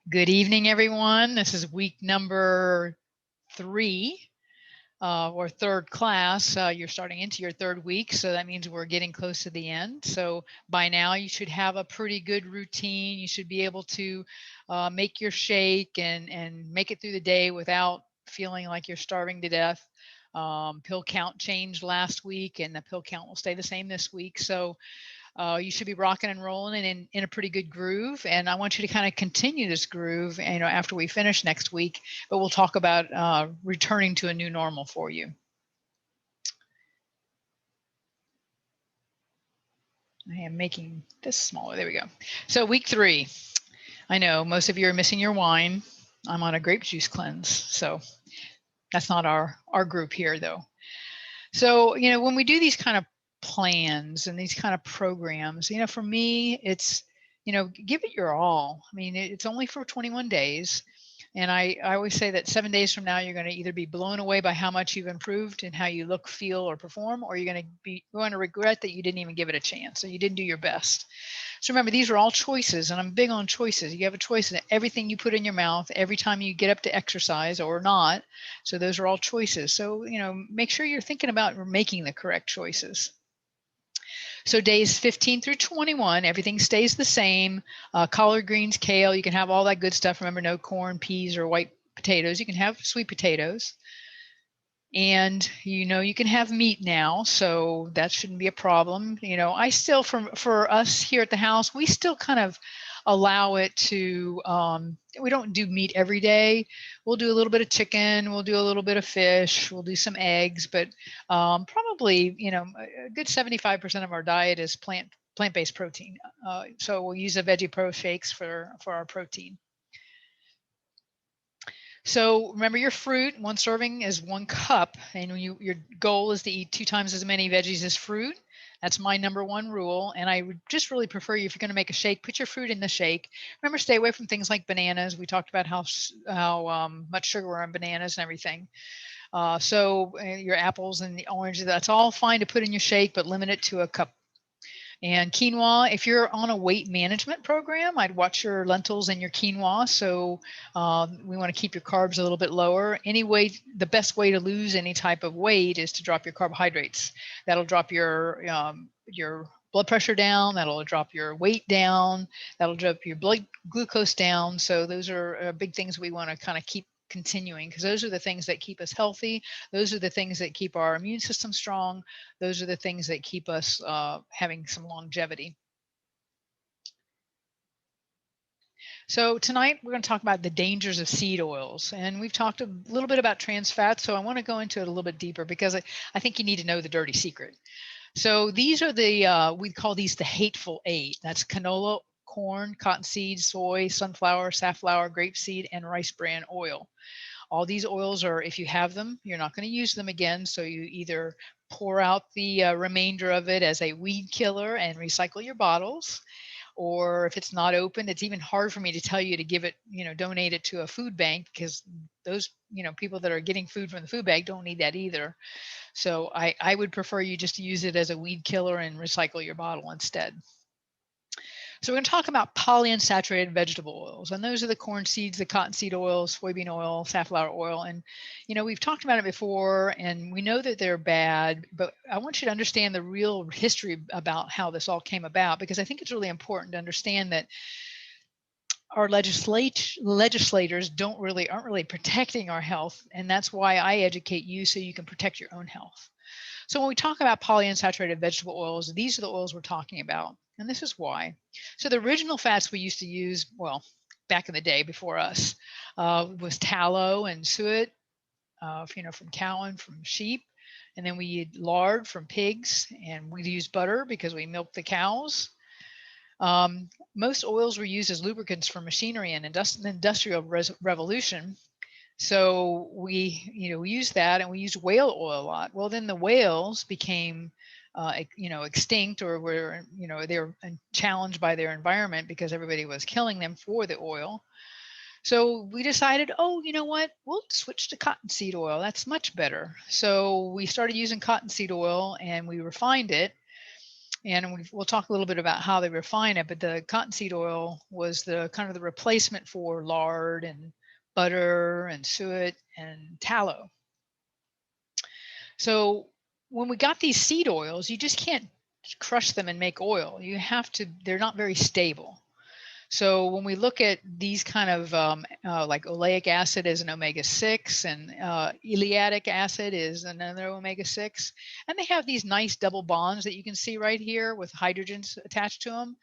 Good evening, everyone. This is week number 3 or third class. You're starting into your third week, so that means we're getting close to the end. So by now, you should have a pretty good routine. You should be able to make your shake and make it through the day without feeling like you're starving to death. Pill count changed last week, and the pill count will stay the same this week. So you should be rocking and rolling and in a pretty good groove. And I want you to kind of continue this groove, after we finish next week. But we'll talk about returning to a new normal for you. I am making this smaller. There we go. So week 3. I know most of you are missing your wine. I'm on a grape juice cleanse, so that's not our group here, though. So when we do these kind of plans and these kind of programs, for me, it's give it your all. I mean, it's only for 21 days. And I always say that 7 days from now, you're going to either be blown away by how much you've improved and how you look, feel, or perform, or you're going to regret that you didn't even give it a chance, or you didn't do your best. So remember, these are all choices, and I'm big on choices. You have a choice in everything you put in your mouth, every time you get up to exercise or not. So those are all choices. So, make sure you're thinking about making the correct choices. So days 15 through 21, everything stays the same. Collard greens, kale, you can have all that good stuff. Remember, no corn, peas, or white potatoes. You can have sweet potatoes. And you can have meat now, so that shouldn't be a problem. I still, for us here at the house, we still kind of allow it to, we don't do meat every day. We'll do a little bit of chicken, we'll do a little bit of fish, we'll do some eggs, but probably, a good 75% of our diet is plant-based protein. So we'll use the Veggie Pro shakes for our protein. So remember, your fruit, 1 serving is 1 cup, and your goal is to eat 2 times as many veggies as fruit. That's my number 1 rule. And I would just really prefer you, if you're going to make a shake, put your fruit in the shake. Remember, stay away from things like bananas. We talked about how much sugar are in bananas and everything. So your apples and the oranges, that's all fine to put in your shake, but limit it to 1 cup. And quinoa, if you're on a weight management program, I'd watch your lentils and your quinoa. So we want to keep your carbs a little bit lower. Anyway, the best way to lose any type of weight is to drop your carbohydrates. That'll drop your blood pressure down. That'll drop your weight down. That'll drop your blood glucose down. So those are big things we want to kind of keep continuing, because those are the things that keep us healthy. Those are the things that keep our immune system strong. Those are the things that keep us having some longevity. So tonight we're going to talk about the dangers of seed oils, and we've talked a little bit about trans fats, so I want to go into it a little bit deeper, because I think you need to know the dirty secret. So these are we call these the hateful 8. That's canola, corn, cottonseed, soy, sunflower, safflower, grapeseed, and rice bran oil. All these oils are, if you have them, you're not going to use them again. So you either pour out the remainder of it as a weed killer and recycle your bottles. Or if it's not open, it's even hard for me to tell you to give it, donate it to a food bank, because those, people that are getting food from the food bank don't need that either. So I would prefer you just to use it as a weed killer and recycle your bottle instead. So we're going to talk about polyunsaturated vegetable oils, and those are the corn seeds, the cottonseed oil, soybean oil, safflower oil. And, we've talked about it before, and we know that they're bad, but I want you to understand the real history about how this all came about, because I think it's really important to understand that our legislators aren't really protecting our health. And that's why I educate you, so you can protect your own health. So when we talk about polyunsaturated vegetable oils, these are the oils we're talking about. And this is why. So the original fats we used to use, well, back in the day before us, was tallow and suet, from cow and from sheep. And then we eat lard from pigs, and we use butter because we milk the cows. Most oils were used as lubricants for machinery and industrial revolution. So we used that, and we used whale oil a lot. Well, then the whales became, extinct, or were, they were challenged by their environment because everybody was killing them for the oil. So we decided, oh, you know what? We'll switch to cottonseed oil. That's much better. So we started using cottonseed oil, and we refined it. And we'll talk a little bit about how they refine it, but the cottonseed oil was the kind of the replacement for lard and butter and suet and tallow. So when we got these seed oils, you just can't crush them and make oil. You have to, they're not very stable. So when we look at these kind of like oleic acid is an omega-6, and eleatic acid is another omega-6, and they have these nice double bonds that you can see right here with hydrogens attached to them,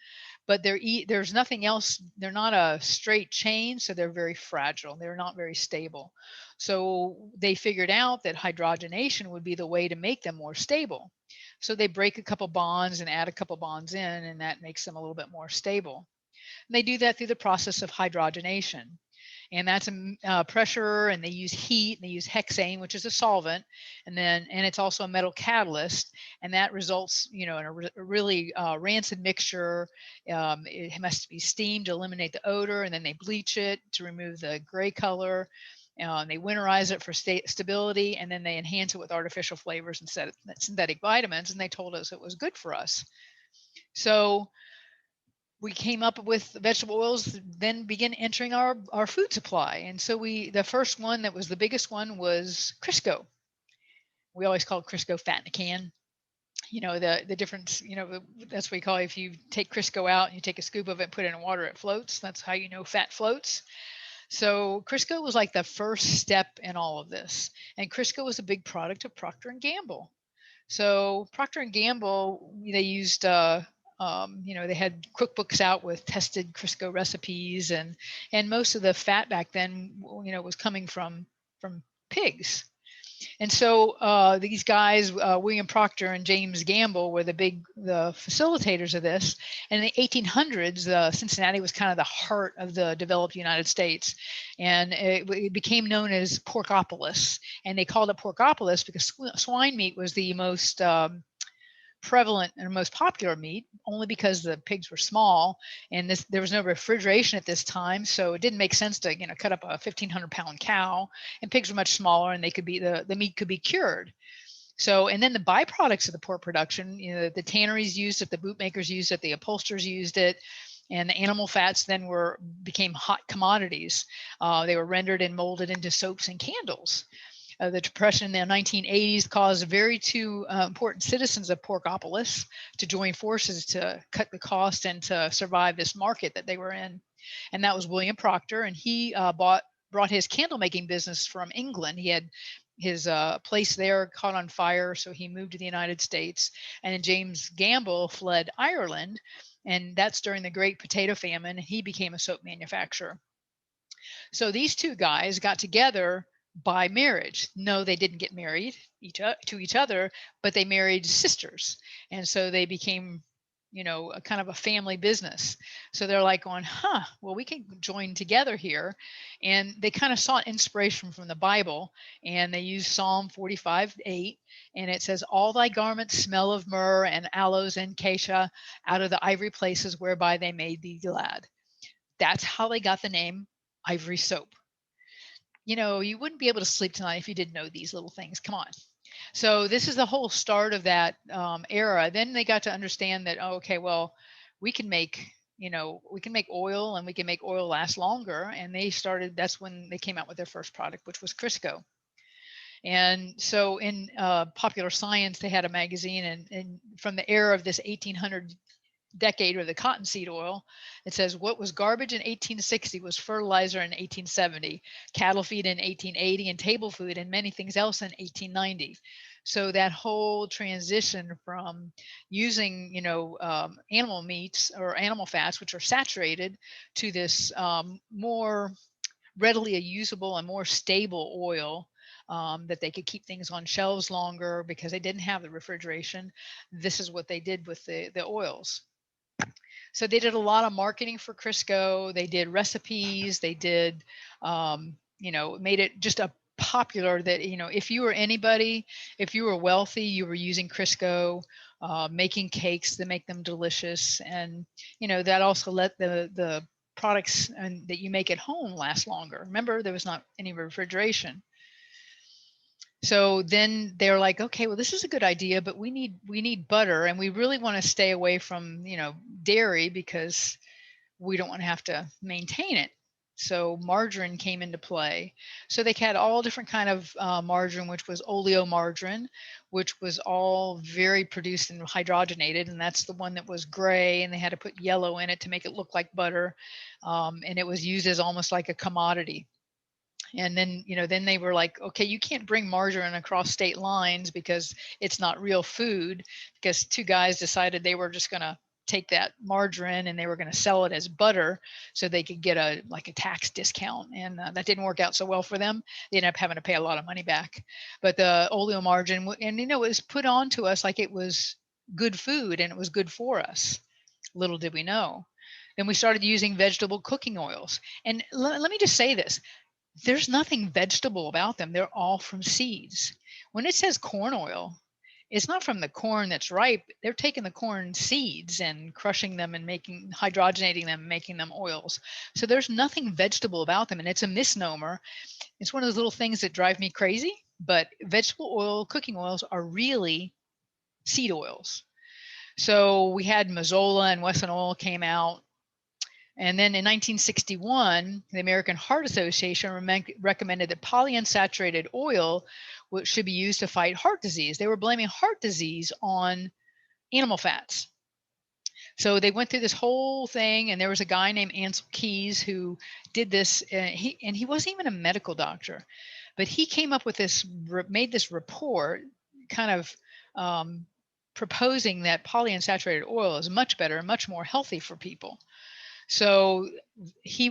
but there's nothing else. They're not a straight chain, so they're very fragile. They're not very stable. So they figured out that hydrogenation would be the way to make them more stable. So they break a couple bonds and add a couple bonds in, and that makes them a little bit more stable. And they do that through the process of hydrogenation. And that's pressure, and they use heat, and they use hexane, which is a solvent, and it's also a metal catalyst, and that results, in a really rancid mixture. It must be steamed to eliminate the odor, and then they bleach it to remove the gray color. And they winterize it for stability, and then they enhance it with artificial flavors and synthetic vitamins, and they told us it was good for us. So we came up with vegetable oils, then begin entering our food supply. And so the first one that was the biggest one was Crisco. We always call it Crisco fat in a can. The difference, that's what we call it. If you take Crisco out and you take a scoop of it and put it in water, it floats. That's how you know fat floats. So Crisco was like the first step in all of this. And Crisco was a big product of Procter & Gamble. So Procter & Gamble, they used, they had cookbooks out with tested Crisco recipes, and most of the fat back then, was coming from pigs. And so these guys, William Procter and James Gamble, were the facilitators of this. And in the 1800s, Cincinnati was kind of the heart of the developed United States, and it became known as Porkopolis. And they called it Porkopolis because swine meat was the most prevalent and most popular meat, only because the pigs were small, and there was no refrigeration at this time, so it didn't make sense to cut up a 1,500-pound cow, and pigs were much smaller, and the meat could be cured. So, and then the byproducts of the pork production, the tanneries used it, the bootmakers used it, the upholsterers used it, and the animal fats then became hot commodities. They were rendered and molded into soaps and candles. The Depression in the 1980s caused two important citizens of Porkopolis to join forces to cut the cost and to survive this market that they were in. And that was William Procter, and he brought his candle making business from England. He had his place there caught on fire, so he moved to the United States. And then James Gamble fled Ireland, and that's during the Great Potato Famine. He became a soap manufacturer. So these two guys got together by marriage. No, they didn't get married to each other, but they married sisters. And so they became, a kind of a family business. So they're like going, well, we can join together here. And they kind of sought inspiration from the Bible, and they used Psalm 45:8. And it says, all thy garments smell of myrrh and aloes and cassia out of the ivory places whereby they made thee glad. That's how they got the name Ivory Soap. You wouldn't be able to sleep tonight if you didn't know these little things. Come on. So this is the whole start of that era. Then they got to understand that, okay, well, we can make oil, and we can make oil last longer. And that's when they came out with their first product, which was Crisco. And so in Popular Science, they had a magazine, and from the era of this 1800 decade with the cottonseed oil, it says what was garbage in 1860 was fertilizer in 1870, cattle feed in 1880, and table food and many things else in 1890. So that whole transition from using, animal meats or animal fats, which are saturated, to this more readily usable and more stable oil, that they could keep things on shelves longer because they didn't have the refrigeration. This is what they did with the oils. So they did a lot of marketing for Crisco. They did recipes. They did, made it just a popular that, if you were anybody, if you were wealthy, you were using Crisco, making cakes that make them delicious. And, that also let the products that you make at home last longer. Remember, there was not any refrigeration. So then they're like, okay, well, this is a good idea, but we need butter, and we really want to stay away from, dairy, because we don't want to have to maintain it. So margarine came into play. So they had all different kind of margarine, which was oleomargarine, which was all very produced and hydrogenated, and that's the one that was gray, and they had to put yellow in it to make it look like butter, and it was used as almost like a commodity. And then, then they were like, okay, you can't bring margarine across state lines because it's not real food, because two guys decided they were just going to take that margarine and they were going to sell it as butter so they could get a tax discount, and that didn't work out so well for them. They ended up having to pay a lot of money back. But the oleomargarine, and it was put on to us like it was good food and it was good for us. Little did we know. Then we started using vegetable cooking oils. And let me just say this, there's nothing vegetable about them. They're all from seeds. When it says corn oil, it's not from the corn that's ripe. They're taking the corn seeds and crushing them and hydrogenating them, making them oils. So there's nothing vegetable about them, and it's a misnomer. It's one of those little things that drive me crazy, but vegetable oil, cooking oils are really seed oils. So we had Mazola and Wesson oil came out. And then in 1961, the American Heart Association recommended that polyunsaturated oil should be used to fight heart disease. They were blaming heart disease on animal fats. So they went through this whole thing, and there was a guy named Ansel Keys who did this. He wasn't even a medical doctor, but he came up with this, made this report, kind of proposing that polyunsaturated oil is much better and much more healthy for people. So he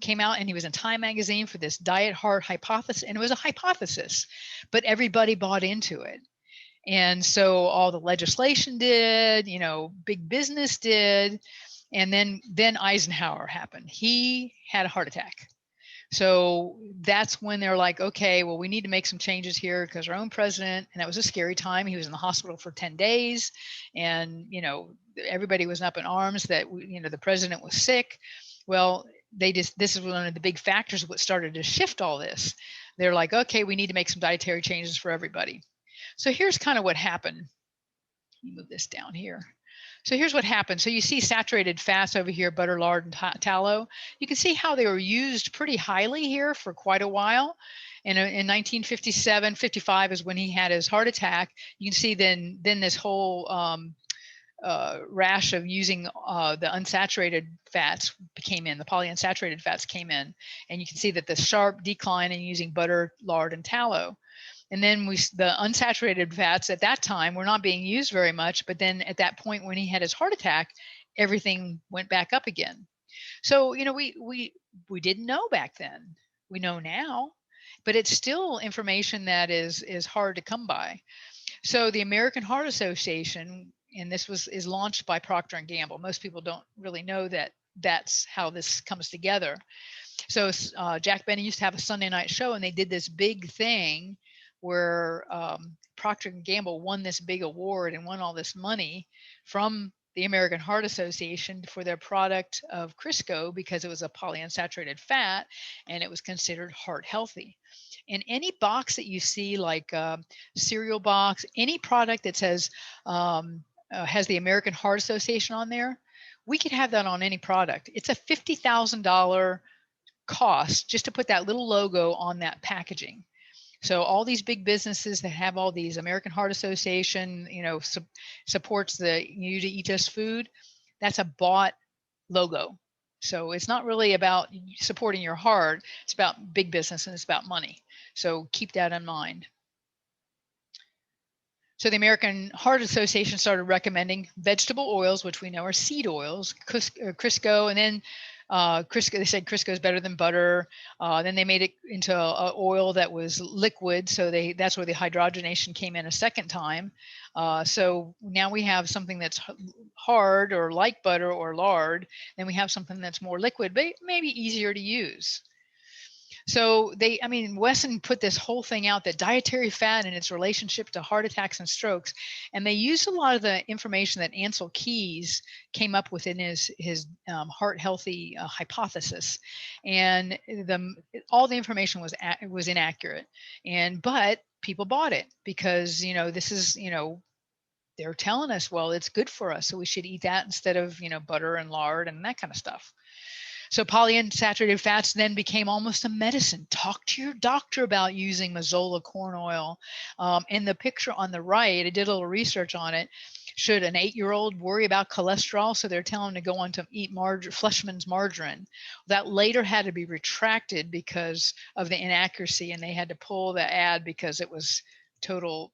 came out and he was in Time magazine for this diet heart hypothesis, and it was a hypothesis, but everybody bought into it. And so all the legislation did, big business did, and then Eisenhower happened. He had a heart attack. So that's when they're like, okay, well, we need to make some changes here, because our own president, and that was a scary time. He was in the hospital for 10 days, and, everybody was up in arms that, the president was sick. Well, this is one of the big factors of what started to shift all this. They're like, okay, we need to make some dietary changes for everybody. So here's kind of what happened. Let me move this down here. So here's what happened. So you see saturated fats over here, butter, lard, and tallow. You can see how they were used pretty highly here for quite a while. And in 1957, 55 is when he had his heart attack. You can see then this whole rash of using the unsaturated fats came in, the polyunsaturated fats came in. And you can see that the sharp decline in using butter, lard, and tallow. And then the unsaturated fats at that time were not being used very much. But then at that point, when he had his heart attack, everything went back up again. So, we didn't know back then. We know now, but it's still information that is hard to come by. So the American Heart Association, and this is launched by Procter and Gamble. Most people don't really know that that's how this comes together. So Jack Benny used to have a Sunday night show, and they did this big thing where Procter and Gamble won this big award and won all this money from the American Heart Association for their product of Crisco, because it was a polyunsaturated fat and it was considered heart healthy. In any box that you see, like cereal box, any product that says has the American Heart Association on there, we could have that on any product. It's a $50,000 cost just to put that little logo on that packaging. So all these big businesses that have all these American Heart Association, supports the You to Eat Us food, that's a bought logo. So it's not really about supporting your heart. It's about big business and it's about money. So keep that in mind. So the American Heart Association started recommending vegetable oils, which we know are seed oils, Crisco, and then Crisco. They said Crisco is better than butter. Then they made it into an oil that was liquid, so that's where the hydrogenation came in a second time. So now we have something that's hard or like butter or lard. Then we have something that's more liquid, but maybe easier to use. So I mean, Wesson put this whole thing out, that dietary fat and its relationship to heart attacks and strokes. And they used a lot of the information that Ansel Keys came up with in his heart healthy hypothesis. And all the information was inaccurate. But people bought it because, this is, they're telling us, well, it's good for us, so we should eat that instead of, butter and lard and that kind of stuff. So polyunsaturated fats then became almost a medicine. Talk to your doctor about using Mazola corn oil. In the picture on the right, I did a little research on it. Should an 8-year-old worry about cholesterol? So they're telling them to go on to eat Fleischmann's margarine. That later had to be retracted because of the inaccuracy, and they had to pull the ad because it was total,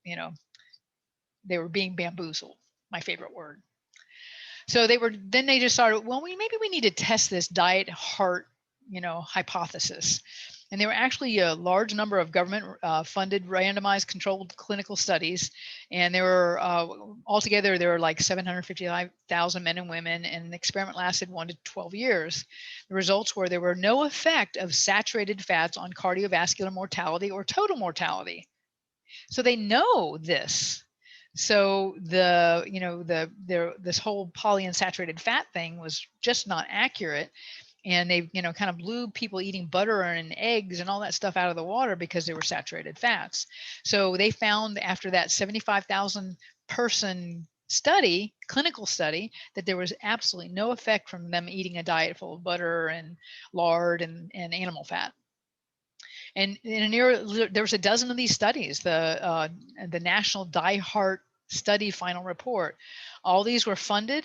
they were being bamboozled. My favorite word. So they just started, well, maybe we need to test this diet heart, hypothesis. And there were actually a large number of government funded randomized controlled clinical studies. And there were altogether, there were like 755,000 men and women, and the experiment lasted 1 to 12 years. The results were there were no effect of saturated fats on cardiovascular mortality or total mortality. So they know this. So this whole polyunsaturated fat thing was just not accurate. And they, kind of blew people eating butter and eggs and all that stuff out of the water because they were saturated fats. So they found after that 75,000 person study, clinical study, that there was absolutely no effect from them eating a diet full of butter and lard and animal fat. And there was a dozen of these studies, the National Die Heart Study final report. All these were funded,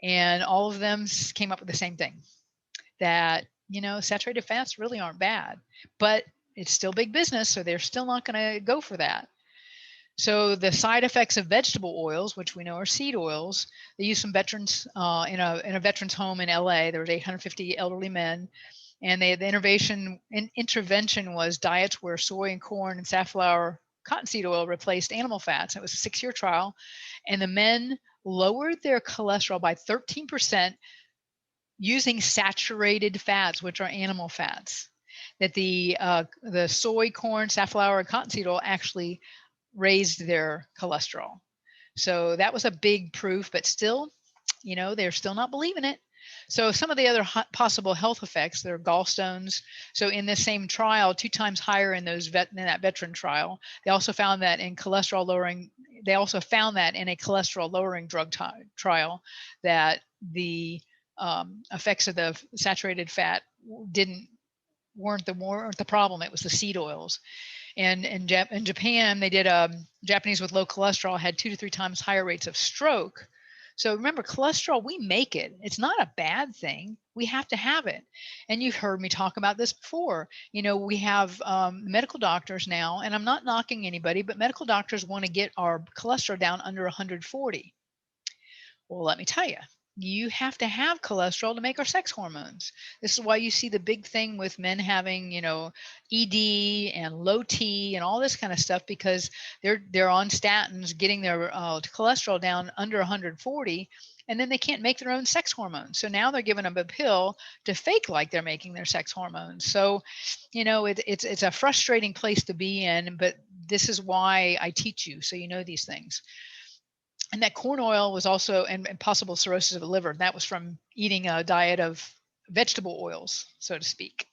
and all of them came up with the same thing, that, saturated fats really aren't bad, but it's still big business, so they're still not going to go for that. So the side effects of vegetable oils, which we know are seed oils, they used some veterans in a veterans home in LA. There was 850 elderly men. And the intervention was diets where soy and corn and safflower cottonseed oil replaced animal fats. It was a 6-year trial. And the men lowered their cholesterol by 13% using saturated fats, which are animal fats. That the soy, corn, safflower, and cottonseed oil actually raised their cholesterol. So that was a big proof, but still, they're still not believing it. So some of the other possible health effects, there are gallstones. So in this same trial, 2 times higher in that veteran trial, they also found that in cholesterol lowering. They also found that in a cholesterol lowering drug trial, that the effects of the saturated fat weren't the problem. It was the seed oils. And in Japan, they did Japanese with low cholesterol had 2 to 3 times higher rates of stroke. So remember, cholesterol, we make it. It's not a bad thing. We have to have it. And you've heard me talk about this before. We have medical doctors now, and I'm not knocking anybody, but medical doctors want to get our cholesterol down under 140. Well, let me tell you, you have to have cholesterol to make our sex hormones. This is why you see the big thing with men having, ED and low T and all this kind of stuff, because they're on statins, getting their cholesterol down under 140, and then they can't make their own sex hormones. So now they're giving them a pill to fake like they're making their sex hormones. So, it's a frustrating place to be in, but this is why I teach you, so you know these things. And that corn oil was also, and possible cirrhosis of the liver. That was from eating a diet of vegetable oils, so to speak.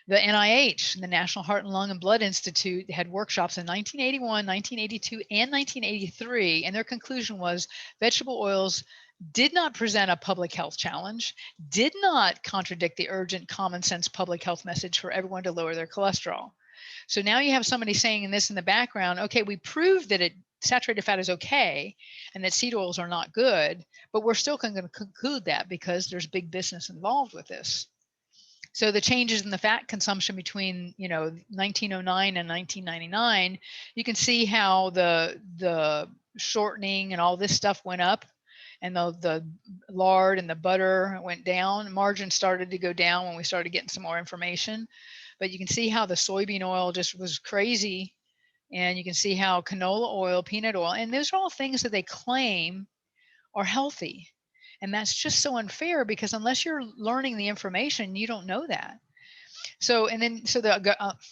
The NIH, the National Heart and Lung and Blood Institute, had workshops in 1981, 1982, and 1983. And their conclusion was vegetable oils did not present a public health challenge, did not contradict the urgent common sense public health message for everyone to lower their cholesterol. So now you have somebody saying this in the background, okay, we proved that saturated fat is okay and that seed oils are not good, but we're still going to conclude that because there's big business involved with this. So the changes in the fat consumption between 1909 and 1999, you can see how the shortening and all this stuff went up, and the lard and the butter went down. Margin started to go down when we started getting some more information. But you can see how the soybean oil just was crazy. And you can see how canola oil, peanut oil, and those are all things that they claim are healthy. And that's just so unfair, because unless you're learning the information, you don't know that. So, and then, so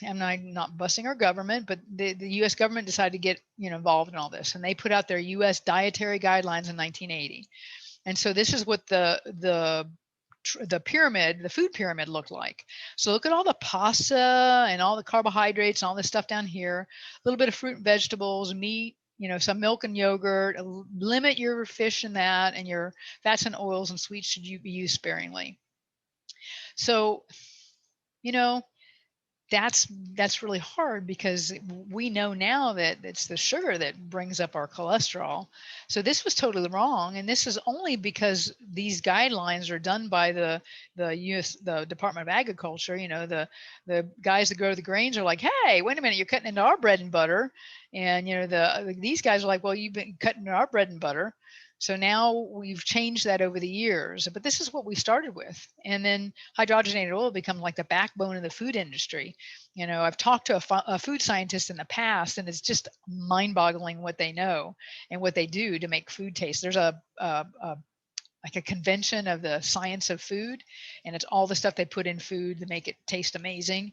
I'm not busting our government, but the U.S. government decided to get, involved in all this, and they put out their U.S. dietary guidelines in 1980. And so this is what the pyramid, the food pyramid looked like. So look at all the pasta and all the carbohydrates and all this stuff down here, a little bit of fruit and vegetables, meat, some milk and yogurt. Limit your fish and that, and your fats and oils and sweets should you be used sparingly. So, you know, that's really hard, because we know now that it's the sugar that brings up our cholesterol. So this was totally wrong, and this is only because these guidelines are done by the Department of Agriculture. The guys that grow the grains are like, hey, wait a minute, you're cutting into our bread and butter, and these guys are like, well, you've been cutting into our bread and butter. So now we've changed that over the years, but this is what we started with. And then hydrogenated oil becomes like the backbone of the food industry. I've talked to a food scientist in the past, and it's just mind-boggling what they know and what they do to make food taste. There's like a convention of the science of food, and it's all the stuff they put in food to make it taste amazing.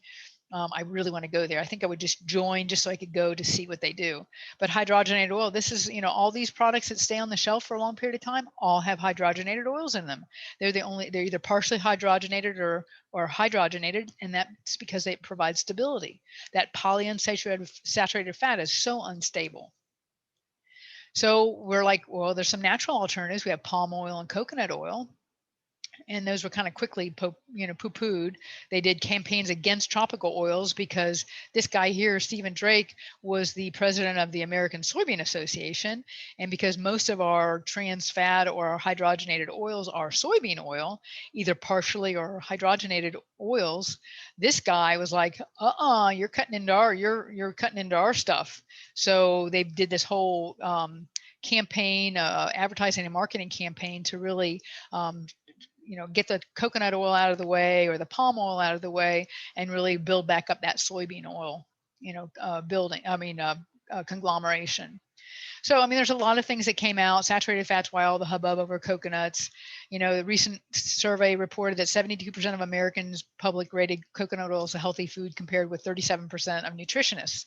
I really want to go there. I think I would just join just so I could go to see what they do. But hydrogenated oil, this is, all these products that stay on the shelf for a long period of time all have hydrogenated oils in them. They're either partially hydrogenated or hydrogenated, and that's because they provide stability. That polyunsaturated saturated fat is so unstable. So we're like, well, there's some natural alternatives. We have palm oil and coconut oil, and those were kind of quickly poo-pooed. They did campaigns against tropical oils because this guy here, Stephen Drake, was the president of the American Soybean Association, and because most of our trans fat or our hydrogenated oils are soybean oil, either partially or hydrogenated oils, this guy was like, you're cutting into you're cutting into our stuff. So they did this whole campaign, advertising and marketing campaign, to really get the coconut oil out of the way, or the palm oil out of the way, and really build back up that soybean oil, conglomeration. So, there's a lot of things that came out. Saturated fats, why all the hubbub over coconuts. The recent survey reported that 72% of Americans public rated coconut oil as a healthy food, compared with 37% of nutritionists.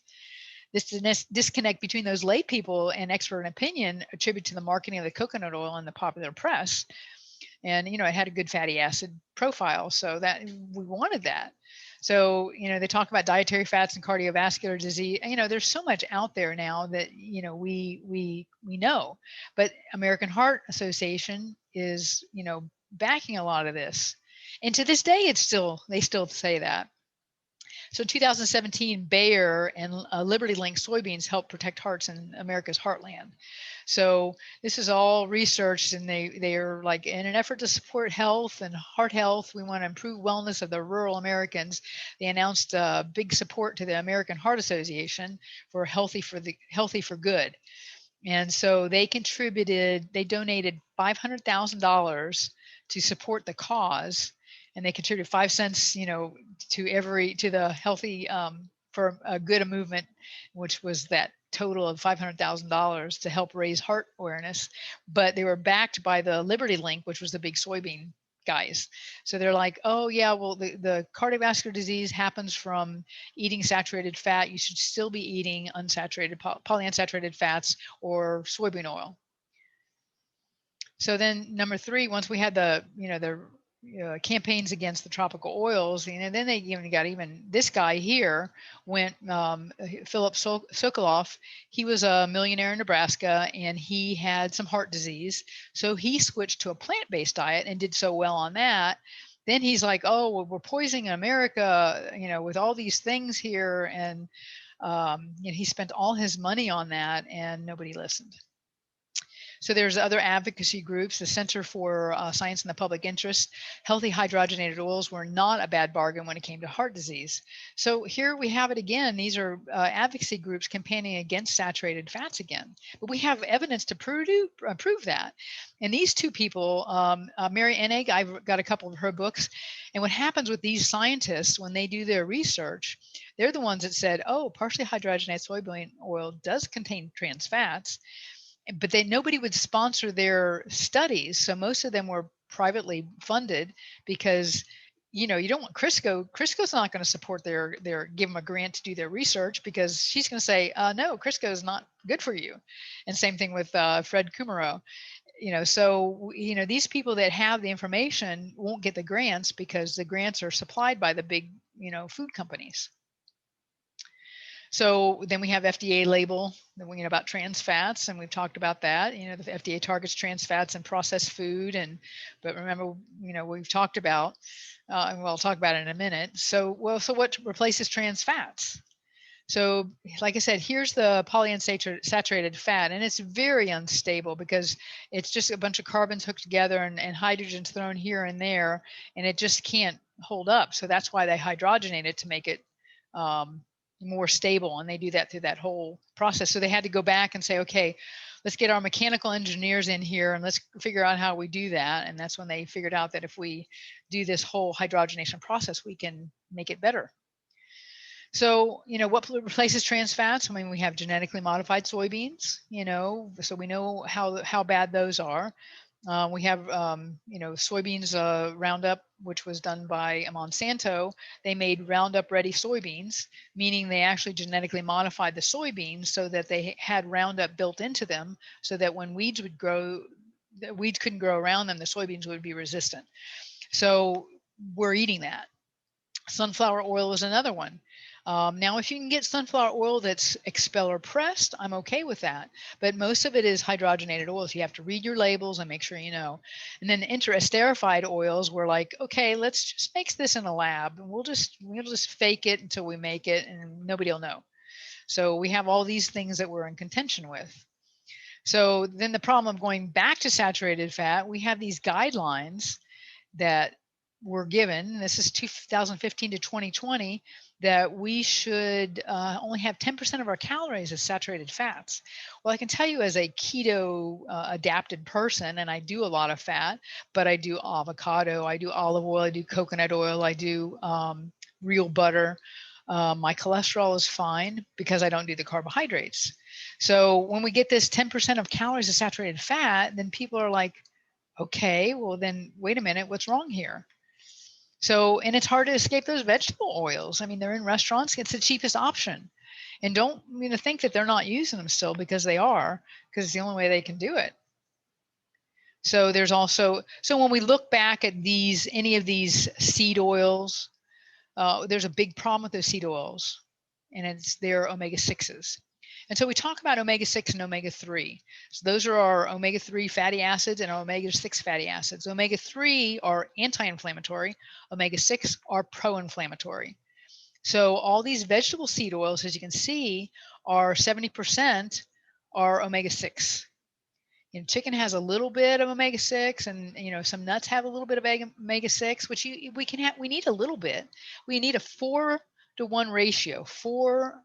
This disconnect between those lay people and expert opinion attributed to the marketing of the coconut oil in the popular press. And it had a good fatty acid profile, so that we wanted that. So they talk about dietary fats and cardiovascular disease. There's so much out there now that we know, but American Heart Association is backing a lot of this, and to this day they still say that. So in 2017, Bayer and Liberty Link soybeans helped protect hearts in America's heartland. So this is all researched, and they are like, in an effort to support health and heart health, we want to improve wellness of the rural Americans. They announced big support to the American Heart Association for Healthy for Good. And so they donated $500,000 to support the cause, and they contributed 5 cents, to the healthy, for a good movement, which was that total of $500,000 to help raise heart awareness. But they were backed by the Liberty Link, which was the big soybean guys. So they're like, oh yeah, well, the cardiovascular disease happens from eating saturated fat. You should still be eating unsaturated, polyunsaturated fats or soybean oil. So then number 3, once we had the campaigns against the tropical oils, then they even this guy here went, Philip Sokoloff. He was a millionaire in Nebraska, and he had some heart disease, so he switched to a plant-based diet and did so well on that. Then he's like, oh, well, we're poisoning America, with all these things here, and he spent all his money on that, and nobody listened. So there's other advocacy groups, the Center for Science in the Public Interest. Healthy hydrogenated oils were not a bad bargain when it came to heart disease. So here we have it again. These are advocacy groups campaigning against saturated fats again. But we have evidence to prove that. And these two people, Mary Enig, I've got a couple of her books. And what happens with these scientists when they do their research, they're the ones that said, oh, partially hydrogenated soybean oil does contain trans fats. But nobody would sponsor their studies. So most of them were privately funded, because you know, you don't want Crisco. Crisco's not going to support give them a grant to do their research, because she's going to say, no, Crisco is not good for you. And same thing with Fred Kumaro. You know, so, you know, these people that have the information won't get the grants, because the grants are supplied by the big, you know, food companies. So then we have FDA label, you know, about trans fats, and we've talked about that. You know, the FDA targets trans fats in processed food, but remember, you know, we've talked about, and we'll talk about it in a minute. So, so what replaces trans fats? So, like I said, here's the polyunsaturated fat, and it's very unstable, because it's just a bunch of carbons hooked together, and hydrogen's thrown here and there, and it just can't hold up. So that's why they hydrogenate it, to make it more stable, and they do that through that whole process. So they had to go back and say, okay, let's get our mechanical engineers in here and let's figure out how we do that. And that's when they figured out that if we do this whole hydrogenation process, we can make it better. So, you know, what replaces trans fats? I mean, we have genetically modified soybeans, you know, so we know how bad those are. We have, you know, soybeans Roundup, which was done by Monsanto. They made Roundup ready soybeans, meaning they actually genetically modified the soybeans so that they had Roundup built into them, so that when weeds would grow, the weeds couldn't grow around them, the soybeans would be resistant. So we're eating that. Sunflower oil is another one. Now, if you can get sunflower oil that's expeller pressed, I'm okay with that. But most of it is hydrogenated oils. You have to read your labels and make sure you know. And then interesterified oils, we're like, okay, let's just make this in a lab, and we'll just fake it until we make it, and nobody will know. So we have all these things that we're in contention with. So then the problem of going back to saturated fat, we have these guidelines that were given, this is 2015 to 2020, that we should only have 10% of our calories as saturated fats. Well, I can tell you, as a keto adapted person, and I do a lot of fat, but I do avocado, I do olive oil, I do coconut oil, I do real butter. My cholesterol is fine because I don't do the carbohydrates. So when we get this 10% of calories as saturated fat, then people are like, okay, well then wait a minute, what's wrong here? So, and it's hard to escape those vegetable oils. I mean, they're in restaurants, it's the cheapest option. And don't, you know, think that they're not using them still, because they are, because it's the only way they can do it. So there's also, so when we look back at these, any of these seed oils, there's a big problem with those seed oils, and it's their omega-6s. And so we talk about omega-6 and omega-3. So those are our omega-3 fatty acids and our omega-6 fatty acids. Omega-3 are anti-inflammatory. Omega-6 are pro-inflammatory. So all these vegetable seed oils, as you can see, are 70% are omega-6. You know, chicken has a little bit of omega-6, and you know, some nuts have a little bit of omega-6, which we need a little bit. We need a 4-to-1 ratio, 4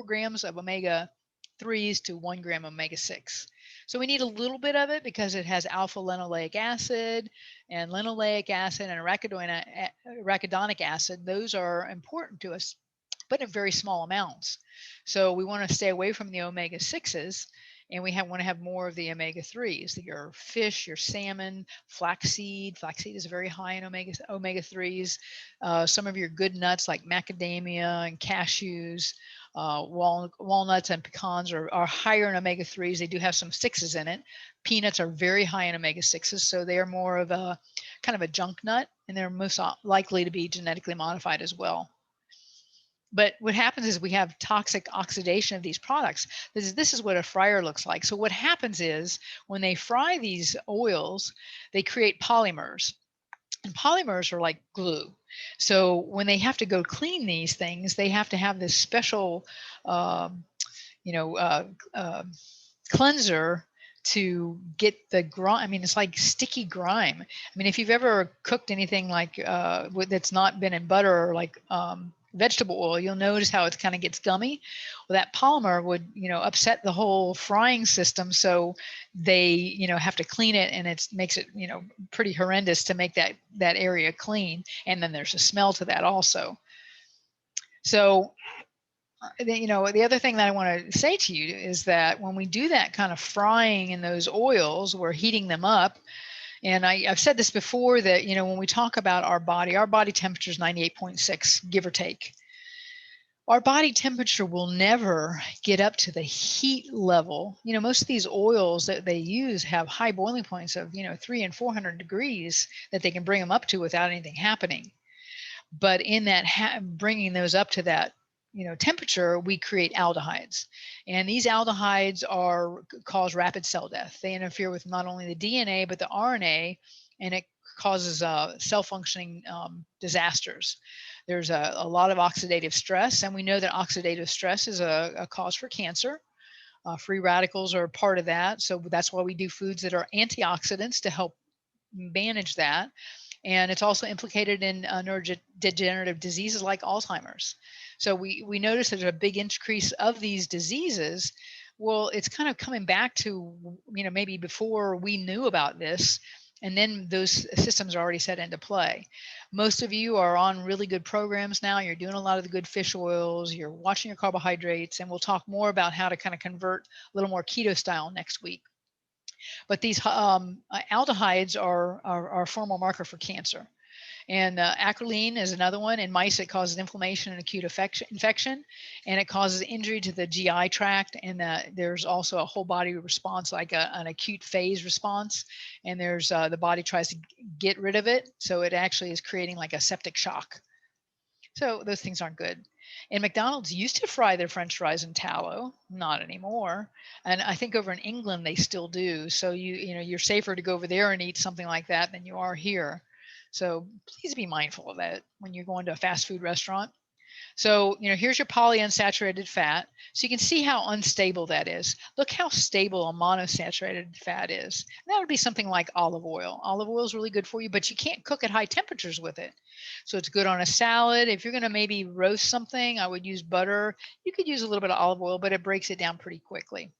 grams of omega-3s to 1 gram of omega-6. So we need a little bit of it because it has alpha linoleic acid and linoleic acid and arachidonic acid. Those are important to us, but in very small amounts. So we want to stay away from the omega-6s, and we want to have more of the omega-3s, your fish, your salmon, flaxseed. Flaxseed is very high in omega-3s. Some of your good nuts like macadamia and cashews, walnuts and pecans are higher in omega-3s. They do have some 6s in it. Peanuts are very high in omega-6s, so they are more of a kind of a junk nut, and they're most likely to be genetically modified as well. But what happens is we have toxic oxidation of these products. This is what a fryer looks like. So what happens is when they fry these oils, they create polymers. And polymers are like glue. So when they have to go clean these things, they have to have this special, cleanser to get the grime. I mean, it's like sticky grime. I mean, if you've ever cooked anything like that's not been in butter, or like vegetable oil, you'll notice how it kind of gets gummy. Well, that polymer would, you know, upset the whole frying system. So they, you know, have to clean it, and it makes it, you know, pretty horrendous to make that area clean. And then there's a smell to that also. So, you know, the other thing that I want to say to you is that when we do that kind of frying in those oils, we're heating them up. And I've said this before that, when we talk about our body temperature is 98.6, give or take. Our body temperature will never get up to the heat level. Most of these oils that they use have high boiling points of, 300 and 400 degrees that they can bring them up to without anything happening. But in that bringing those up to that, temperature, we create aldehydes. And these aldehydes cause rapid cell death. They interfere with not only the DNA, but the RNA, and it causes cell functioning disasters. There's a lot of oxidative stress, and we know that oxidative stress is a cause for cancer. Free radicals are part of that. So that's why we do foods that are antioxidants to help manage that. And it's also implicated in neurodegenerative diseases like Alzheimer's. So we notice there's a big increase of these diseases. Well, it's kind of coming back to, maybe before we knew about this, and then those systems are already set into play. Most of you are on really good programs now. You're doing a lot of the good fish oils. You're watching your carbohydrates, and we'll talk more about how to kind of convert a little more keto style next week. But these aldehydes are a formal marker for cancer. And acrolein is another one. In mice, it causes inflammation and acute infection, and it causes injury to the GI tract. And there's also a whole body response, like an acute phase response. And there's the body tries to get rid of it, so it actually is creating like a septic shock. So those things aren't good. And McDonald's used to fry their French fries in tallow, not anymore. And I think over in England they still do. So you're safer to go over there and eat something like that than you are here. So please be mindful of that when you're going to a fast food restaurant. So, here's your polyunsaturated fat. So you can see how unstable that is. Look how stable a monosaturated fat is. And that would be something like olive oil. Olive oil is really good for you, but you can't cook at high temperatures with it. So it's good on a salad. If you're going to maybe roast something, I would use butter. You could use a little bit of olive oil, but it breaks it down pretty quickly.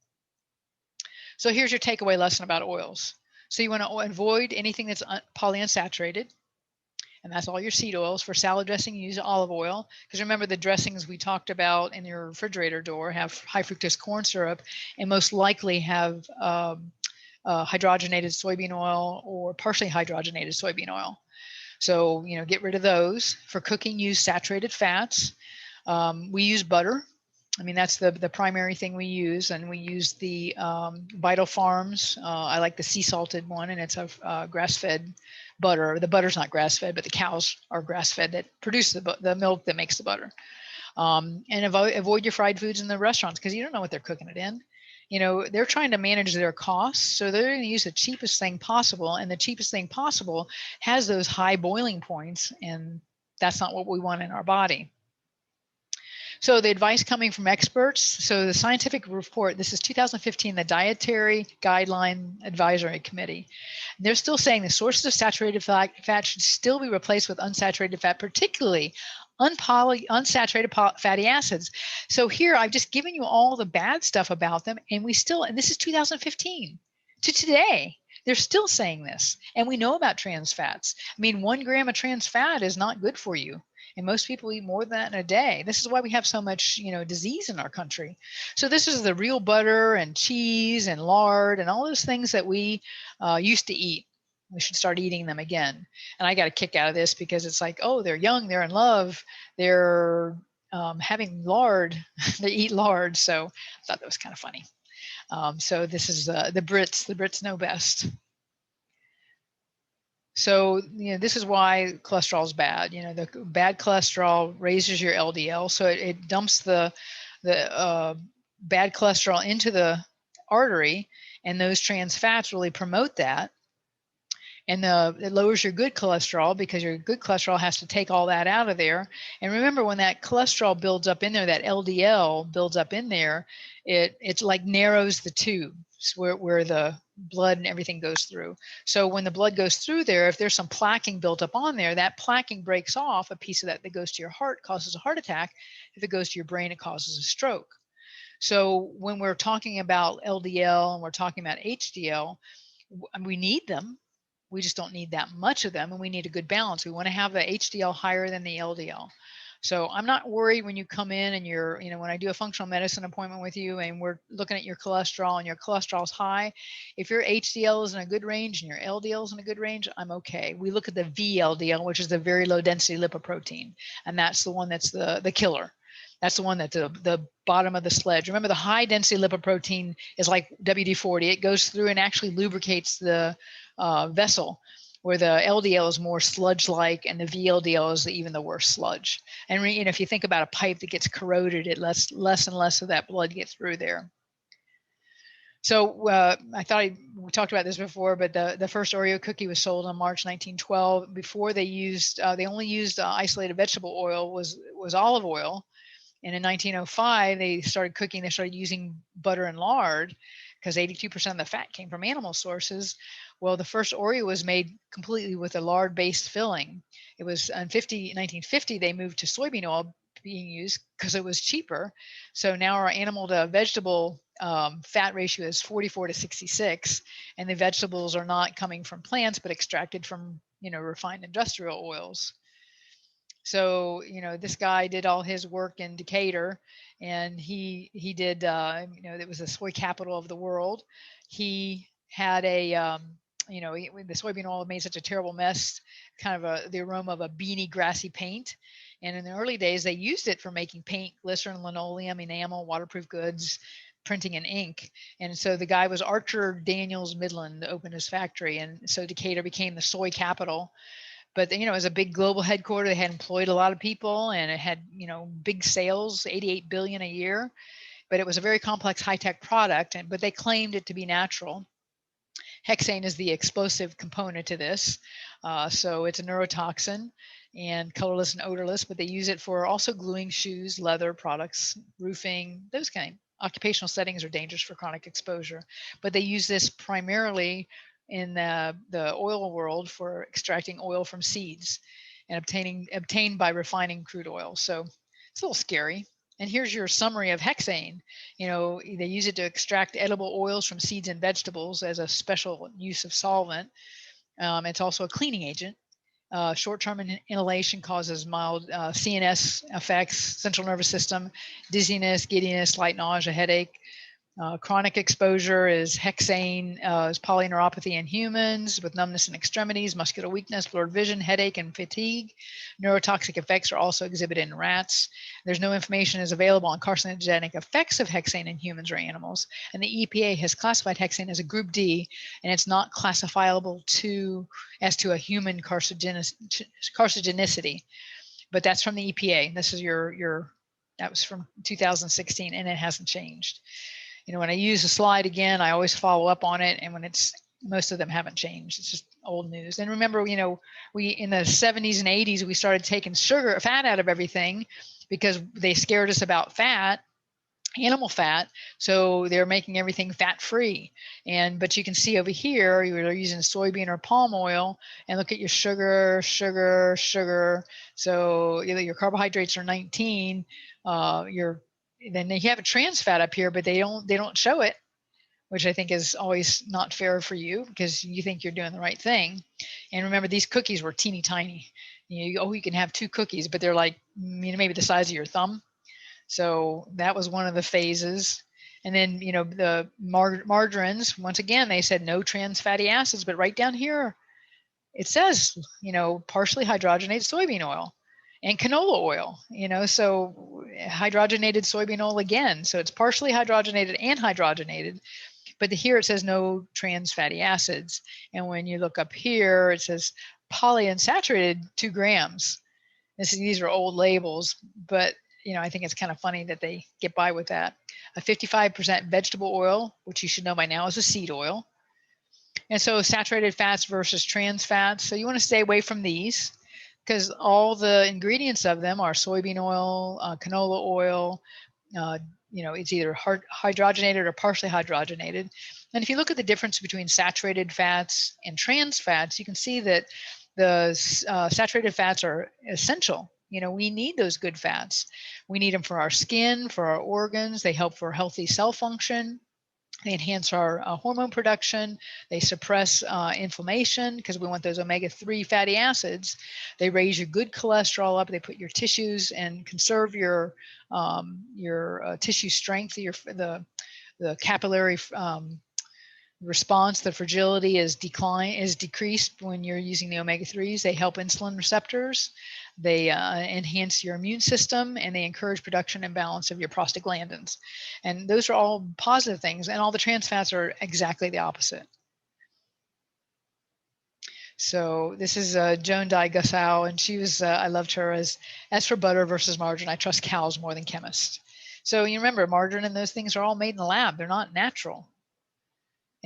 So here's your takeaway lesson about oils. So you want to avoid anything that's polyunsaturated. And that's all your seed oils. For salad dressing, you use olive oil. Because remember, the dressings we talked about in your refrigerator door have high fructose corn syrup and most likely have hydrogenated soybean oil or partially hydrogenated soybean oil. So, get rid of those. For cooking, use saturated fats. We use butter. I mean, that's the primary thing we use. And we use the Vital Farms. I like the sea salted one, and it's a grass-fed butter. The butter's not grass-fed, but the cows are grass-fed that produce the milk that makes the butter. And avoid your fried foods in the restaurants, because you don't know what they're cooking it in. They're trying to manage their costs, so they're going to use the cheapest thing possible, and the cheapest thing possible has those high boiling points, and that's not what we want in our body. So the advice coming from experts. So the scientific report, this is 2015, the Dietary Guideline Advisory Committee. They're still saying the sources of saturated fat should still be replaced with unsaturated fat, particularly unsaturated fatty acids. So here I've just given you all the bad stuff about them, and and this is 2015 to today. They're still saying this, and we know about trans fats. I mean, 1 gram of trans fat is not good for you. And most people eat more than that in a day. This is why we have so much, disease in our country. So this is the real butter and cheese and lard and all those things that we used to eat. We should start eating them again. And I got a kick out of this because it's like, oh, they're young, they're in love, they're having lard, they eat lard. So I thought that was kind of funny. So this is the Brits. The Brits know best. So, this is why cholesterol is bad. The bad cholesterol raises your LDL. So it dumps the bad cholesterol into the artery, and those trans fats really promote that. And it lowers your good cholesterol, because your good cholesterol has to take all that out of there. And remember, when that cholesterol builds up in there, that LDL builds up in there, it's like narrows the tube where the blood and everything goes through. So when the blood goes through there, if there's some plaquing built up on there, that plaquing breaks off. A piece of that goes to your heart causes a heart attack. If it goes to your brain, it causes a stroke. So when we're talking about LDL and we're talking about HDL, we need them. We just don't need that much of them, and we need a good balance. We want to have the HDL higher than the LDL. So I'm not worried when you come in and you're, when I do a functional medicine appointment with you and we're looking at your cholesterol and your cholesterol's high, if your HDL is in a good range and your LDL is in a good range, I'm okay. We look at the VLDL, which is the very low density lipoprotein, and that's the one that's the killer. That's the one that's the bottom of the sledge. Remember, the high density lipoprotein is like WD-40. It goes through and actually lubricates the vessel, where the LDL is more sludge-like and the VLDL is even the worst sludge. And if you think about a pipe that gets corroded, it lets less and less of that blood get through there. So I thought we talked about this before, but the first Oreo cookie was sold on March 1912. Before they only used isolated vegetable oil, was olive oil. And in 1905, they started cooking. They started using butter and lard because 82% of the fat came from animal sources. Well, the first Oreo was made completely with a lard-based filling. It was in 1950, they moved to soybean oil being used because it was cheaper. So now our animal to vegetable fat ratio is 44 to 66, and the vegetables are not coming from plants, but extracted from, refined industrial oils. So, this guy did all his work in Decatur, and he did, it was the soy capital of the world. He had a, the soybean oil made such a terrible mess, kind of the aroma of a beany, grassy paint. And in the early days, they used it for making paint, glycerin, linoleum, enamel, waterproof goods, printing and ink. And so the guy was Archer Daniels Midland, opened his factory. And so Decatur became the soy capital. But it was a big global headquarters. They had employed a lot of people, and it had big sales, 88 billion a year. But it was a very complex, high-tech product. But they claimed it to be natural. Hexane is the explosive component to this, so it's a neurotoxin and colorless and odorless. But they use it for also gluing shoes, leather products, roofing, those kind. Occupational settings are dangerous for chronic exposure. But they use this primarily in the oil world for extracting oil from seeds and obtained by refining crude oil. So it's a little scary. And here's your summary of hexane. They use it to extract edible oils from seeds and vegetables as a special use of solvent. It's also a cleaning agent. Short-term inhalation causes mild CNS effects, central nervous system, dizziness, giddiness, light nausea, headache. Chronic exposure is hexane, is polyneuropathy in humans with numbness in extremities, muscular weakness, blurred vision, headache, and fatigue. Neurotoxic effects are also exhibited in rats. There's no information is available on carcinogenic effects of hexane in humans or animals. And the EPA has classified hexane as a group D, and it's not classifiable as to a human carcinogenicity. But that's from the EPA. This is that was from 2016, and it hasn't changed. When I use a slide again, I always follow up on it. And when most of them haven't changed, it's just old news. And remember, we in the 70s and 80s, we started taking fat out of everything because they scared us about animal fat. So they're making everything fat free. But you can see over here, you're using soybean or palm oil, and look at your sugar. So your carbohydrates are 19, then you have a trans fat up here, but they don't show it, which I think is always not fair for you because you think you're doing the right thing. And remember, these cookies were teeny tiny. You can have 2 cookies, but they're like maybe the size of your thumb. So that was one of the phases. And then the margarines, once again, they said no trans fatty acids, but right down here it says partially hydrogenated soybean oil and canola oil, so hydrogenated soybean oil again. So it's partially hydrogenated and hydrogenated, but here it says no trans fatty acids. And when you look up here, it says polyunsaturated 2 grams. These are old labels, but I think it's kind of funny that they get by with that. A 55% vegetable oil, which you should know by now is a seed oil. And so saturated fats versus trans fats. So you want to stay away from these, because all the ingredients of them are soybean oil, canola oil, it's either hydrogenated or partially hydrogenated. And if you look at the difference between saturated fats and trans fats, you can see that the saturated fats are essential. We need those good fats. We need them for our skin, for our organs. They help for healthy cell function. They enhance our hormone production. They suppress inflammation because we want those omega-3 fatty acids. They raise your good cholesterol up. They put your tissues and conserve your tissue strength. The capillary response, the fragility is decreased when you're using the omega-3s. They help insulin receptors. They enhance your immune system, and they encourage production and balance of your prostaglandins. And those are all positive things, and all the trans fats are exactly the opposite. So this is Joan Di-Gusau, and she was, I loved her as for butter versus margarine, I trust cows more than chemists. So you remember, margarine and those things are all made in the lab. They're not natural.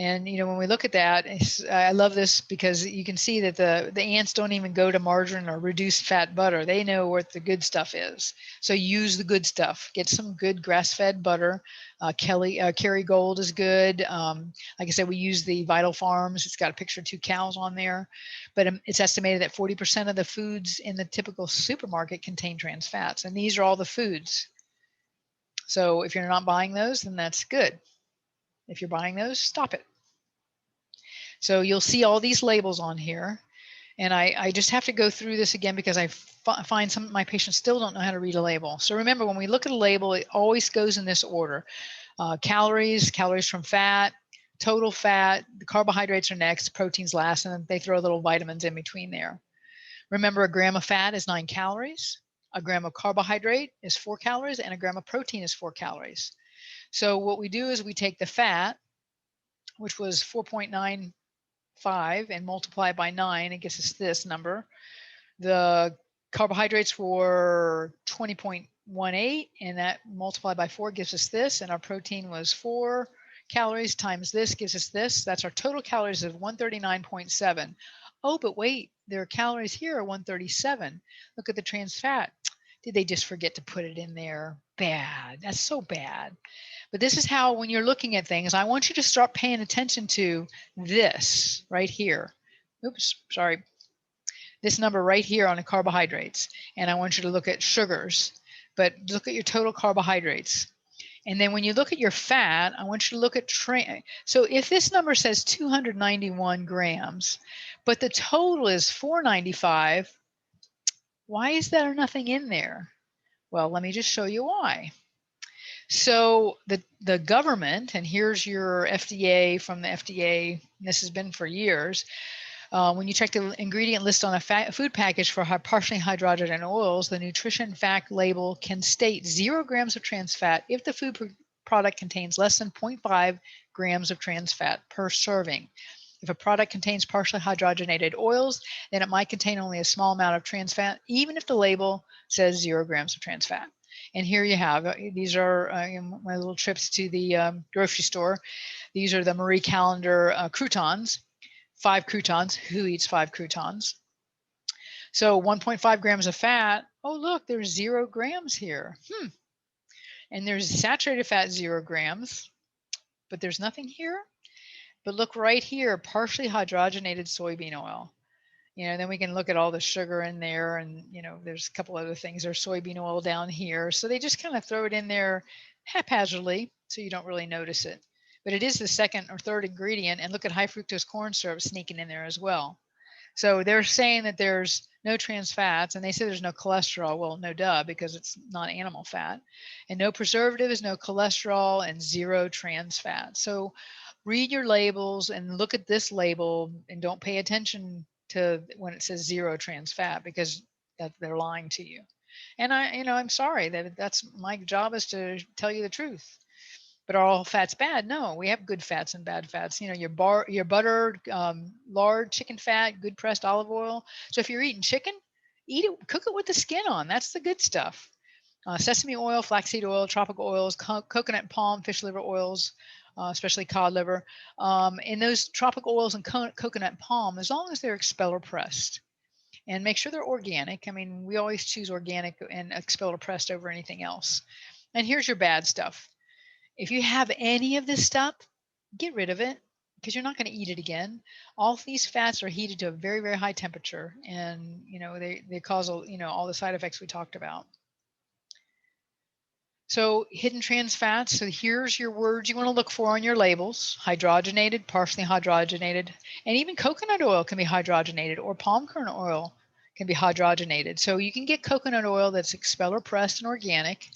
And, you know, when we look at that, I love this because you can see that the ants don't even go to margarine or reduced fat butter. They know what the good stuff is. So use the good stuff. Get some good grass-fed butter. Kerrygold is good. Like I said, we use the Vital Farms. It's got a picture of 2 cows on there. But it's estimated that 40% of the foods in the typical supermarket contain trans fats. And these are all the foods. So if you're not buying those, then that's good. If you're buying those, stop it. So you'll see all these labels on here. And I just have to go through this again because I find some of my patients still don't know how to read a label. So remember, when we look at a label, it always goes in this order. Calories from fat, total fat, the carbohydrates are next, proteins last, and then they throw little vitamins in between there. Remember, a gram of fat is 9 calories. A gram of carbohydrate is 4 calories, and a gram of protein is 4 calories. So what we do is we take the fat, which was 4.95, and multiply by 9, it gives us this number. The carbohydrates were 20.18, and that multiplied by 4 gives us this, and our protein was 4 calories times this gives us this. That's our total calories of 139.7. Oh, but wait, their calories here are 137. Look at the trans fat. Did they just forget to put it in there? Bad. That's so bad. But this is how, when you're looking at things, I want you to start paying attention to this right here. Oops, sorry. This number right here on the carbohydrates. And I want you to look at sugars, but look at your total carbohydrates. And then when you look at your fat, I want you to look at so if this number says 291 grams, but the total is 495, why is there nothing in there? Well, let me just show you why. So the government, and here's your FDA from the FDA, this has been for years, when you check the ingredient list on a food package for partially hydrogenated oils, the nutrition fact label can state 0 grams of trans fat if the food product contains less than 0.5 grams of trans fat per serving. If a product contains partially hydrogenated oils, then it might contain only a small amount of trans fat, even if the label says 0 grams of trans fat. And here you have, these are my little trips to the grocery store. These are the Marie Callender croutons, 5 croutons. Who eats 5 croutons? So 1.5 grams of fat. Oh, look, there's 0 grams here. And there's saturated fat, 0 grams, but there's nothing here. But look right here, partially hydrogenated soybean oil. You know, then we can look at all the sugar in there, and, you know, there's a couple other things. There's soybean oil down here. So they just kind of throw it in there haphazardly, so you don't really notice it. But it is the second or third ingredient, and look at high fructose corn syrup sneaking in there as well. So they're saying that there's no trans fats, and they say there's no cholesterol. Well, no duh, because it's not animal fat. And no preservatives, no cholesterol, and 0 trans fat. So read your labels and look at this label, and don't pay attention to when it says 0 trans fat, because they're lying to you. And I'm sorry, that's my job, is to tell you the truth. But are all fats bad? No, we have good fats and bad fats. You know, your butter, lard, chicken fat, good pressed olive oil. So if you're eating chicken, eat it, cook it with the skin on. That's the good stuff. Sesame oil, flaxseed oil, tropical oils, coconut, palm, fish liver oils, especially cod liver. And those tropical oils and coconut palm, as long as they're expeller pressed. And make sure they're organic. I mean, we always choose organic and expeller pressed over anything else. And here's your bad stuff. If you have any of this stuff, get rid of it, because you're not going to eat it again. All of these fats are heated to a very, very high temperature, and, you know, they cause, you know, all the side effects we talked about. So hidden trans fats. So here's your words you want to look for on your labels: hydrogenated, partially hydrogenated, and even coconut oil can be hydrogenated, or palm kernel oil can be hydrogenated. So you can get coconut oil that's expeller pressed and organic.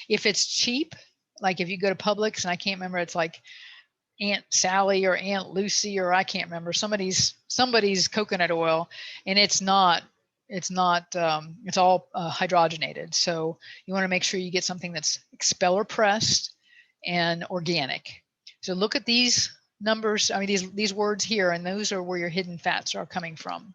If it's cheap, like if you go to Publix, and I can't remember, it's like Aunt Sally or Aunt Lucy, or I can't remember, somebody's coconut oil, and it's all hydrogenated. So you want to make sure you get something that's expeller pressed and organic. So look at these numbers, I mean these words here, and those are where your hidden fats are coming from.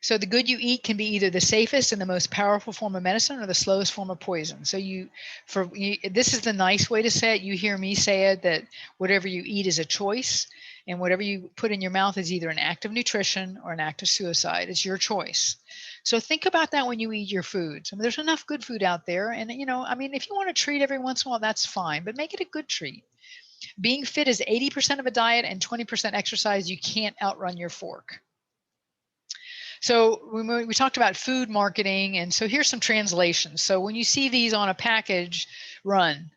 So the good you eat can be either the safest and the most powerful form of medicine, or the slowest form of poison. So this is the nice way to say it. You hear me say it, that whatever you eat is a choice, and whatever you put in your mouth is either an act of nutrition or an act of suicide. It's your choice. So think about that when you eat your foods. I mean, there's enough good food out there, and I mean, if you want to treat every once in a while, that's fine, but make it a good treat. Being fit is 80% of a diet and 20% exercise. You can't outrun your fork. So we talked about food marketing, and so here's some translations. So when you see these on a package, run.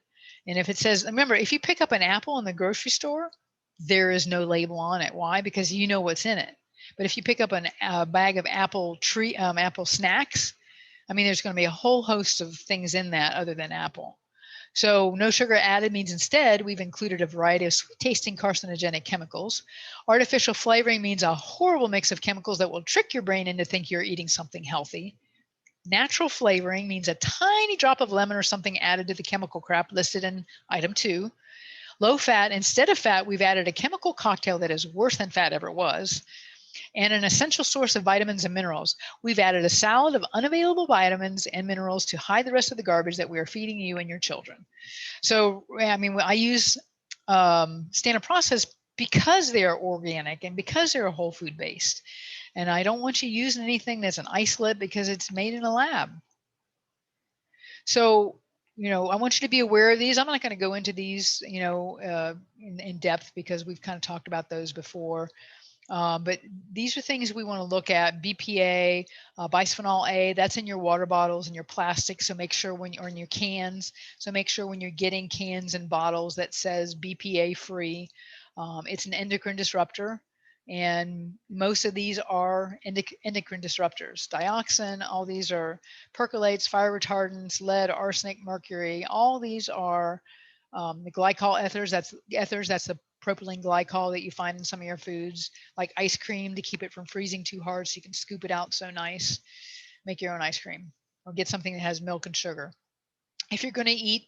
And if it says, remember, if you pick up an apple in the grocery store, there is no label on it. Why? Because you know what's in it. But if you pick up a bag of apple snacks, I mean, there's going to be a whole host of things in that other than apple. So no sugar added means instead we've included a variety of sweet tasting carcinogenic chemicals. Artificial flavoring means a horrible mix of chemicals that will trick your brain into thinking you're eating something healthy. Natural flavoring means a tiny drop of lemon or something added to the chemical crap listed in item 2. Low fat, instead of fat, we've added a chemical cocktail that is worse than fat ever was. And an essential source of vitamins and minerals. We've added a salad of unavailable vitamins and minerals to hide the rest of the garbage that we are feeding you and your children. So, I mean, I use standard process because they are organic and because they're whole food based. And I don't want you using anything that's an isolate because it's made in a lab. So, I want you to be aware of these. I'm not going to go into these, in depth, because we've kind of talked about those before. But these are things we want to look at. BPA, bisphenol A, that's in your water bottles and your plastic. So make sure or in your cans. So make sure when you're getting cans and bottles that says BPA free. It's an endocrine disruptor. And most of these are endocrine disruptors. Dioxin, all these are percolates, fire retardants, lead, arsenic, mercury. All these are the glycol ethers. That's the propylene glycol that you find in some of your foods, like ice cream, to keep it from freezing too hard so you can scoop it out so nice. Make your own ice cream, or get something that has milk and sugar. If you're going to eat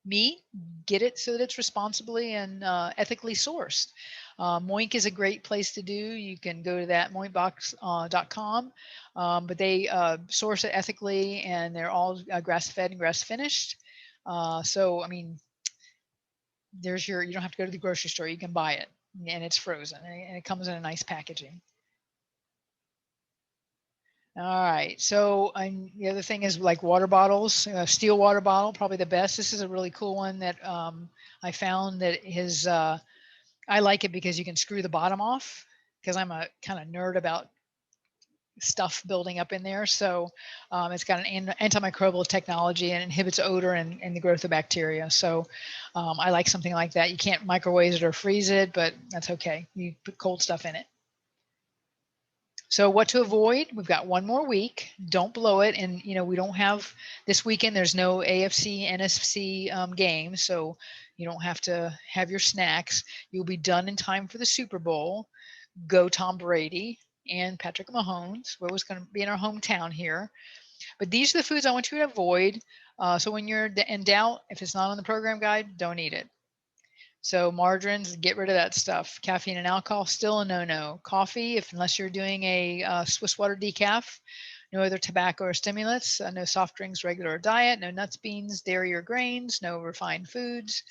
meat, get it so that it's responsibly and ethically sourced. Moink is a great place to do. You can go to that moinkbox.com, but they source it ethically, and they're all grass-fed and grass-finished. So, I mean, you don't have to go to the grocery store. You can buy it, and it's frozen, and it comes in a nice packaging. All right. So the other thing is like water bottles, steel water bottle, probably the best. This is a really cool one that I found that is, I like it because you can screw the bottom off, because I'm a kind of nerd about stuff building up in there. So it's got an antimicrobial technology and inhibits odor and the growth of bacteria. So I like something like that. You can't microwave it or freeze it, but that's okay. You put cold stuff in it. So what to avoid? We've got one more week. Don't blow it. And, we don't have this weekend. There's no AFC, NFC games. So you don't have to have your snacks. You'll be done in time for the Super Bowl. Go Tom Brady and Patrick Mahomes. We're always going to be in our hometown here. But these are the foods I want you to avoid. So when you're in doubt, if it's not on the program guide, don't eat it. So margarines, get rid of that stuff. Caffeine and alcohol, still a no-no. Coffee, unless you're doing a Swiss water decaf. No other tobacco or stimulants. No soft drinks, regular or diet. No nuts, beans, dairy or grains. No refined foods.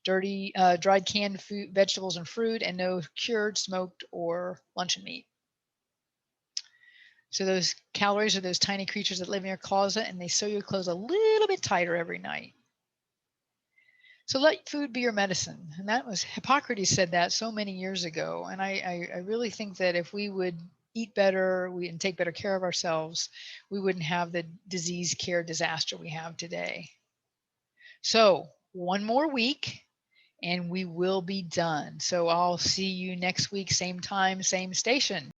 Dried canned food, vegetables and fruit, and no cured, smoked, or luncheon meat. So those calories are those tiny creatures that live in your closet, and they sew your clothes a little bit tighter every night. So let food be your medicine. And that was Hippocrates said that so many years ago. And I really think that if we would eat better, and take better care of ourselves, we wouldn't have the disease care disaster we have today. So one more week and we will be done. So I'll see you next week, same time, same station.